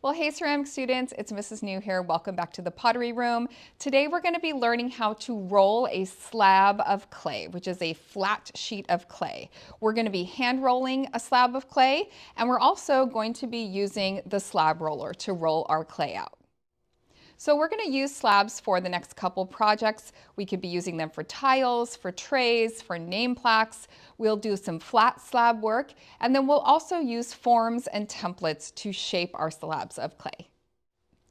Well, hey ceramic students, it's Mrs. New here. Welcome back to the pottery room. Today we're going to be learning how to roll a slab of clay, which is a flat sheet of clay. We're going to be hand rolling a slab of clay, and we're also going to be using the slab roller to roll our clay out. So we're going to use slabs for the next couple projects. We could be using them for tiles, for trays, for name plaques. We'll do some flat slab work, and then we'll also use forms and templates to shape our slabs of clay.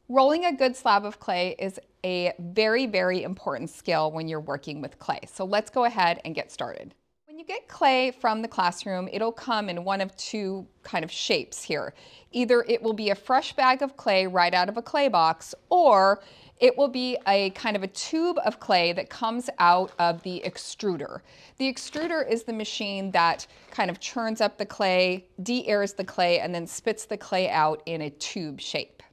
Rolling a good slab of clay is a very, very important skill when you're working with clay. So let's go ahead and get started. When you get clay from the classroom, it'll come in one of two kind of shapes here. Either it will be a fresh bag of clay right out of a clay box, or it will be a kind of a tube of clay that comes out of the extruder. The extruder is the machine that kind of churns up the clay, de-airs the clay, and then spits the clay out in a tube shape.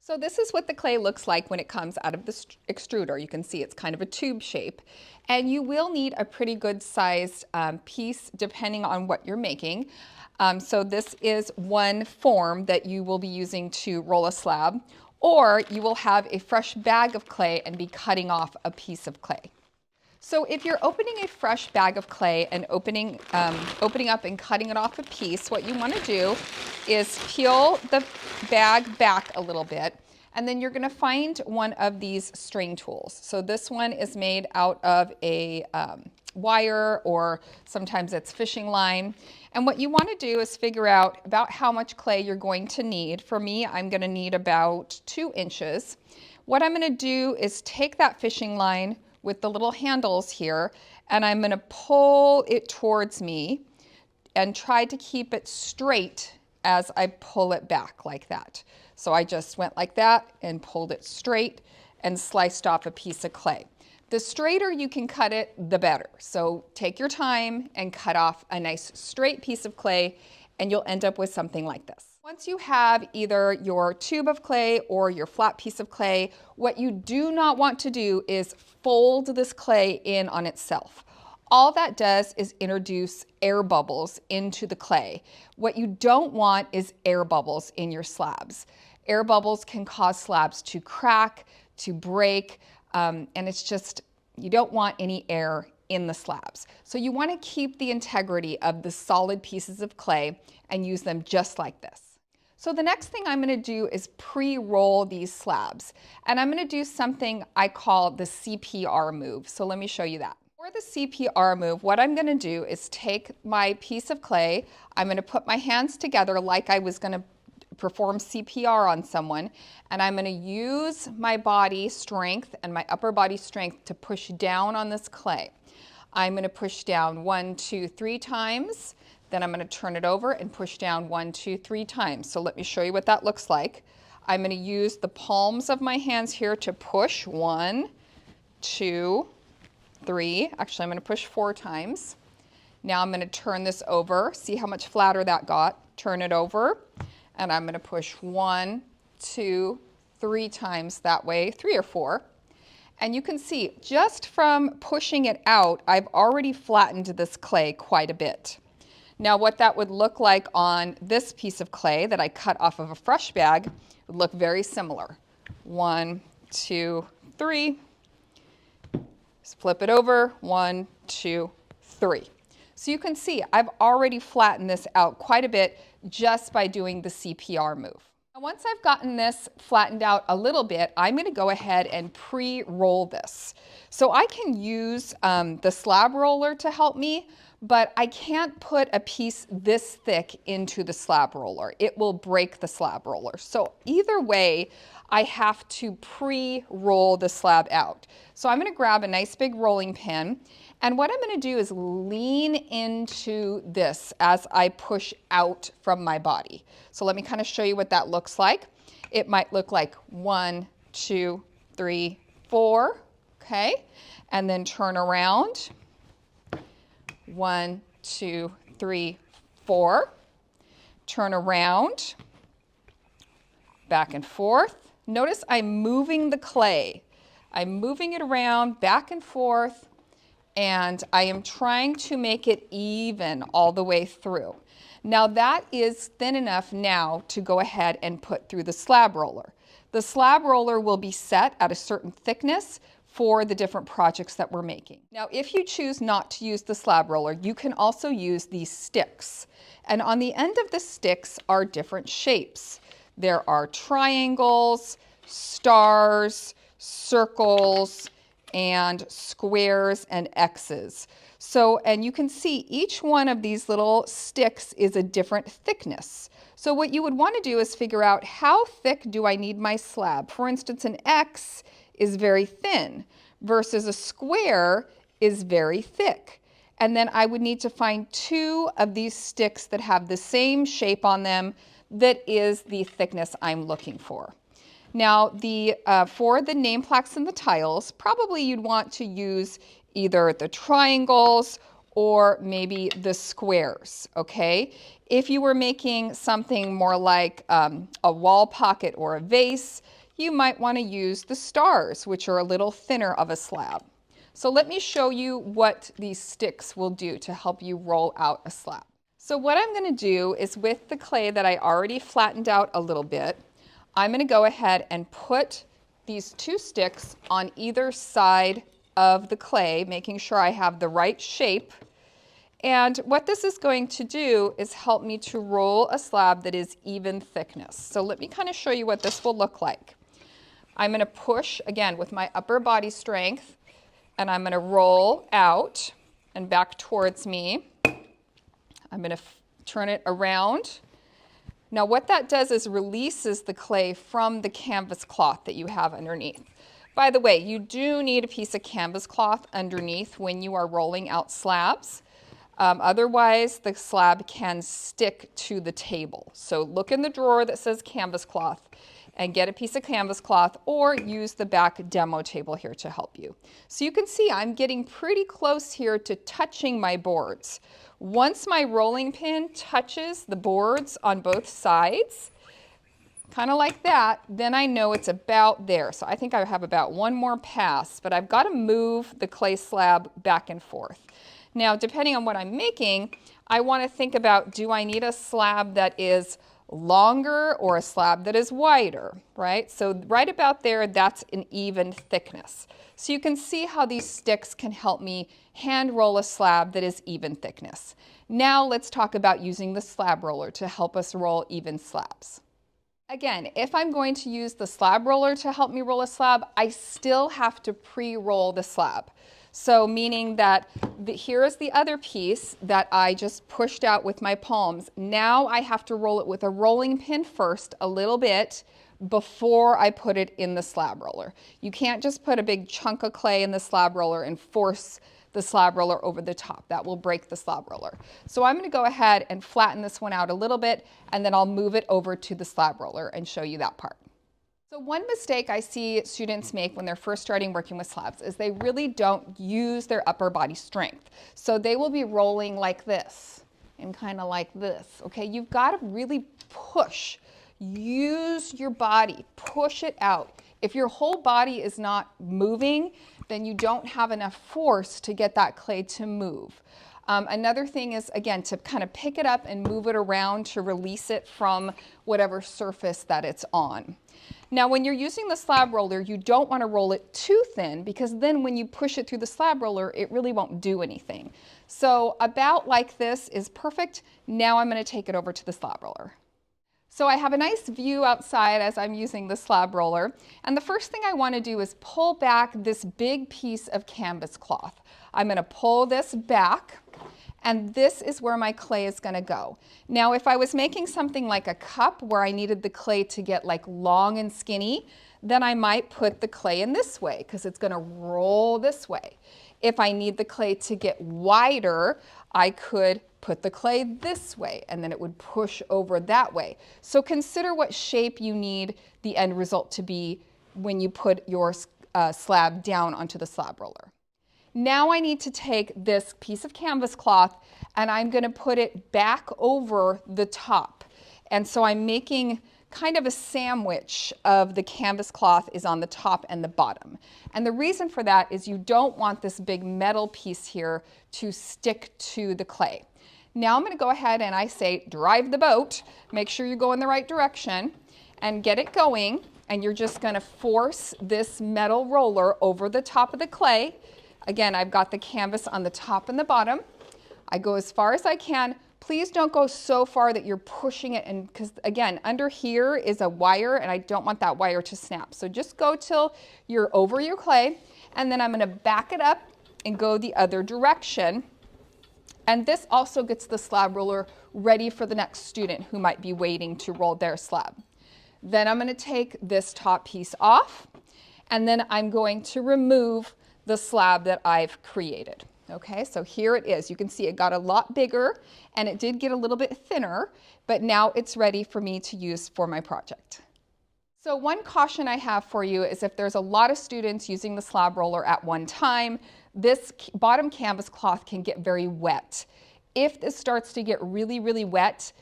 So this is what the clay looks like when it comes out of the extruder. You can see it's kind of a tube shape. And you will need a pretty good sized piece depending on what you're making. So this is one form that you will be using to roll a slab, or you will have a fresh bag of clay and be cutting off a piece of clay. So if you're opening a fresh bag of clay and opening up and cutting it off a piece, what you want to do is peel the bag back a little bit, and then you're going to find one of these string tools. So this one is made out of a wire, or sometimes it's fishing line. And what you want to do is figure out about how much clay you're going to need. For me, I'm going to need about 2 inches. What I'm going to do is take that fishing line with the little handles here, and I'm going to pull it towards me and try to keep it straight as I pull it back like that. So I just went like that and pulled it straight and sliced off a piece of clay. The straighter you can cut it, the better. So take your time and cut off a nice straight piece of clay, and you'll end up with something like this. Once you have either your tube of clay or your flat piece of clay, what you do not want to do is fold this clay in on itself. All that does is introduce air bubbles into the clay. What you don't want is air bubbles in your slabs. Air bubbles can cause slabs to crack, to break, and it's just, you don't want any air in the slabs. So you want to keep the integrity of the solid pieces of clay and use them just like this. So the next thing I'm going to do is pre-roll these slabs, and I'm going to do something I call the CPR move. So let me show you that. For the CPR move, what I'm going to do is take my piece of clay, I'm going to put my hands together like I was going to perform CPR on someone, and I'm going to use my body strength and my upper body strength to push down on this clay. I'm going to push down 1, 2, 3 times. Then I'm going to turn it over and push down 1, 2, 3 times. So let me show you what that looks like. I'm going to use the palms of my hands here to push 1, 2, 3. Actually, I'm going to push 4 times. Now I'm going to turn this over. See how much flatter that got? Turn it over. And I'm going to push 1, 2, 3 times that way, 3 or 4. And you can see just from pushing it out, I've already flattened this clay quite a bit. Now what that would look like on this piece of clay that I cut off of a fresh bag would look very similar. 1, 2, 3. Just flip it over. 1, 2, 3. So you can see I've already flattened this out quite a bit just by doing the CPR move. Now once I've gotten this flattened out a little bit, I'm going to go ahead and pre-roll this. So I can use the slab roller to help me, but I can't put a piece this thick into the slab roller. It will break the slab roller. So either way, I have to pre-roll the slab out. So I'm going to grab a nice big rolling pin, and what I'm going to do is lean into this as I push out from my body. So let me kind of show you what that looks like. It might look like 1, 2, 3, 4, okay? And then turn around. 1, 2, 3, 4. Turn around, back and forth. Notice I'm moving the clay. I'm moving it around back and forth, and I am trying to make it even all the way through. Now that is thin enough now to go ahead and put through the slab roller. The slab roller will be set at a certain thickness for the different projects that we're making. Now, if you choose not to use the slab roller, you can also use these sticks. And on the end of the sticks are different shapes. There are triangles, stars, circles, and squares and X's. So, and you can see each one of these little sticks is a different thickness. So what you would want to do is figure out how thick do I need my slab. For instance, an X is very thin versus a square is very thick. And then I would need to find two of these sticks that have the same shape on them that is the thickness I'm looking for. Now, for the name plaques and the tiles, probably you'd want to use either the triangles or maybe the squares, okay? If you were making something more like a wall pocket or a vase, you might want to use the stars, which are a little thinner of a slab. So let me show you what these sticks will do to help you roll out a slab. So what I'm going to do is, with the clay that I already flattened out a little bit, I'm going to go ahead and put these two sticks on either side of the clay, making sure I have the right shape. And what this is going to do is help me to roll a slab that is even thickness. So let me kind of show you what this will look like. I'm going to push, again, with my upper body strength, and I'm going to roll out and back towards me. I'm going to turn it around. Now what that does is releases the clay from the canvas cloth that you have underneath. By the way, you do need a piece of canvas cloth underneath when you are rolling out slabs. Otherwise, the slab can stick to the table. So look in the drawer that says canvas cloth and get a piece of canvas cloth, or use the back demo table here to help you. So you can see I'm getting pretty close here to touching my boards. Once my rolling pin touches the boards on both sides, kind of like that, then I know it's about there. So I think I have about one more pass, but I've got to move the clay slab back and forth. Now, depending on what I'm making, I want to think about, do I need a slab that is longer or a slab that is wider, right? So right about there, that's an even thickness. So you can see how these sticks can help me hand roll a slab that is even thickness. Now let's talk about using the slab roller to help us roll even slabs. Again, if I'm going to use the slab roller to help me roll a slab, I still have to pre-roll the slab. So meaning that here is the other piece that I just pushed out with my palms. Now I have to roll it with a rolling pin first a little bit before I put it in the slab roller. You can't just put a big chunk of clay in the slab roller and force the slab roller over the top. That will break the slab roller. So I'm going to go ahead and flatten this one out a little bit, and then I'll move it over to the slab roller and show you that part. So one mistake I see students make when they're first starting working with slabs is they really don't use their upper body strength. So they will be rolling like this and kind of like this, okay? You've got to really push. Use your body, push it out. If your whole body is not moving, then you don't have enough force to get that clay to move. Another thing is, again, to kind of pick it up and move it around to release it from whatever surface that it's on. Now, when you're using the slab roller, you don't want to roll it too thin, because then when you push it through the slab roller, it really won't do anything. So about like this is perfect. Now I'm going to take it over to the slab roller. So I have a nice view outside as I'm using the slab roller. And the first thing I want to do is pull back this big piece of canvas cloth. I'm going to pull this back, and this is where my clay is going to go. Now, if I was making something like a cup where I needed the clay to get like long and skinny, then I might put the clay in this way because it's going to roll this way. If I need the clay to get wider, I could put the clay this way, and then it would push over that way. So consider what shape you need the end result to be when you put your slab down onto the slab roller. Now I need to take this piece of canvas cloth and I'm going to put it back over the top. And so I'm making kind of a sandwich of the canvas cloth is on the top and the bottom. And the reason for that is you don't want this big metal piece here to stick to the clay. Now I'm going to go ahead and I say drive the boat. Make sure you go in the right direction and get it going. And you're just going to force this metal roller over the top of the clay. Again, I've got the canvas on the top and the bottom. I go as far as I can. Please don't go so far that you're pushing it, and because again, under here is a wire and I don't want that wire to snap. So just go till you're over your clay, and then I'm going to back it up and go the other direction. And this also gets the slab roller ready for the next student who might be waiting to roll their slab. Then I'm going to take this top piece off, and then I'm going to remove the slab that I've created. Okay, so here it is. You can see it got a lot bigger and it did get a little bit thinner, but now it's ready for me to use for my project. So one caution I have for you is if there's a lot of students using the slab roller at one time, this bottom canvas cloth can get very wet. If this starts to get really, really wet,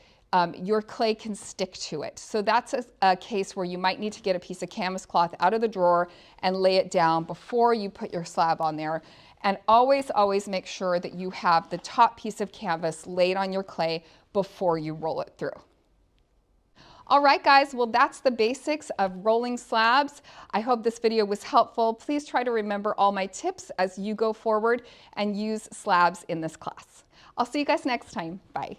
your clay can stick to it. So that's a case where you might need to get a piece of canvas cloth out of the drawer and lay it down before you put your slab on there. And always, always make sure that you have the top piece of canvas laid on your clay before you roll it through. All right, guys, well, that's the basics of rolling slabs. I hope this video was helpful. Please try to remember all my tips as you go forward and use slabs in this class. I'll see you guys next time. Bye.